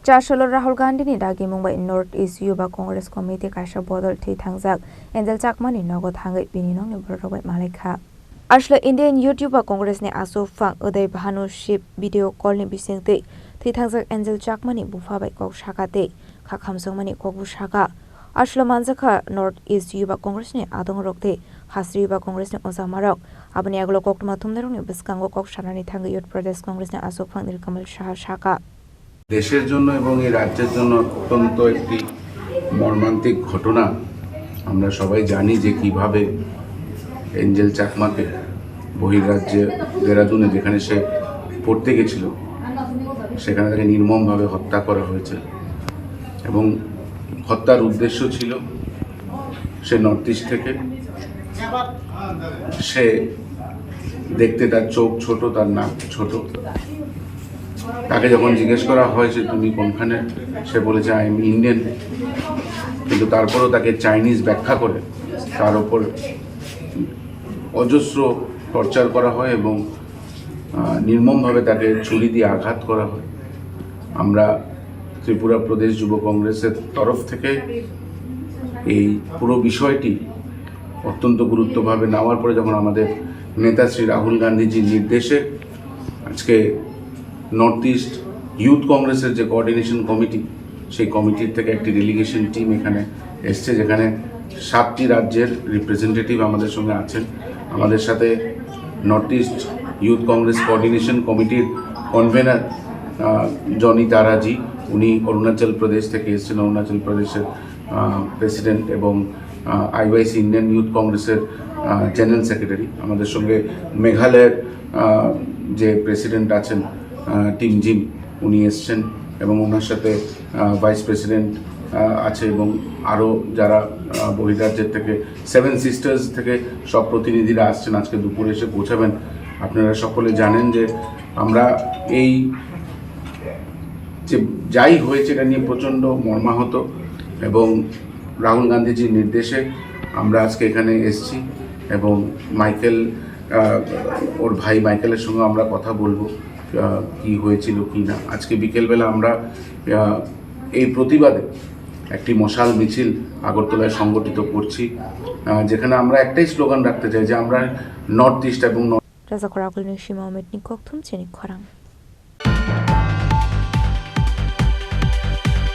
Chasholo Rahul Gandhi ni dagi Mumbai North East Yuba Congress Committee kaisa bodol thi thangjak Angel Chakmani nogo thangai bini nongni borogoi malekha Ashla Indian YouTuber Congress ni aso phang Uday Bhanu ship video call ni bisingte thi thangjak Angel Chakmani bufa bai kok shakate khakhamsongmani kokbu shaka Ashla Manjaka North East Yuba Congress ni adong rokte Hasri Yuba Congress ni ozamarok abani aglo koktuma thumnerong ni biskango kok shanani thangai Youth Pradesh Congress ni aso phang Nilkamal Shah shaka দেশের জন্য এবং এই রাজ্যের জন্য অত্যন্ত একটি মর্মান্তিক ঘটনা আমরা সবাই জানি যে কিভাবে এঞ্জেল চাকমাকে বহির্রাজ্যে দেরাদুনে যেখানে সে পড়তে গেছিল সেখানে তাকে নির্মমভাবে হত্যা করা হয়েছে এবং হত্যার উদ্দেশ্য ছিল সে নর্থ ইস্ট থেকে সে দেখতে তার চোখ ছোট তার নাক ছোট তাকে যখন জিজ্ঞেস করা হয় যে তুমি কোনখানে সে বলেছে আই এম ইন্ডিয়ান কিন্তু তারপরেও তাকে চাইনিজ ব্যাখ্যা করে তার উপর অজস্র টর্চার করা হয় এবং নির্মমভাবে তাকে ছুরি দিয়ে আঘাত করা হয় আমরা ত্রিপুরা প্রদেশ যুব কংগ্রেসের তরফ থেকে এই পুরো বিষয়টি অত্যন্ত গুরুত্বভাবে নেওয়ার পরে যখন আমাদের নেতা শ্রী রাহুল গান্ধীজির নির্দেশে আজকে নর্থ ইস্ট ইউথ কংগ্রেসের যে কোঅর্ডিনেশন কমিটি সেই কমিটির থেকে একটি ডেলিগেশন টিম এখানে এসছে যেখানে 7টি রাজ্যের রিপ্রেজেন্টেটিভ আমাদের সঙ্গে আছেন আমাদের সাথে north east youth Congress coordination কমিটির কনভেনার জনি তারাজি উনি অরুণাচল প্রদেশ থেকে এসেছেন অরুণাচল প্রদেশের প্রেসিডেন্ট এবং আইওয়াইসি ইন্ডিয়ান ইউথ কংগ্রেসের জেনারেল সেক্রেটারি আমাদের সঙ্গে মেঘালয়ের যে প্রেসিডেন্ট আছেন টিম জিম উনি এসছেন এবং ওনার সাথে ভাইস প্রেসিডেন্ট আছে এবং আরও যারা বহির্রাজ্যের থেকে 7 সিস্টার্স থেকে সব প্রতিনিধিরা আসছেন আজকে দুপুরে এসে পৌঁছাবেন আপনারা সকলে জানেন যে আমরা এই যে যাই হয়েছে এটা নিয়ে প্রচণ্ড মর্মাহত এবং রাহুল গান্ধীজির নির্দেশে আমরা আজকে এখানে এসেছি এবং মাইকেল ওর ভাই মাইকেলের সঙ্গে আমরা কথা বলবো কি হয়েছিল কি না আজকে বিকেলবেলা আমরা এই প্রতিবাদে একটি মশাল মিছিল আগরতলায় সংগঠিত করছি যেখানে আমরা একটাই স্লোগান রাখতে চাই যে আমরা নর্থ ইস্ট এবং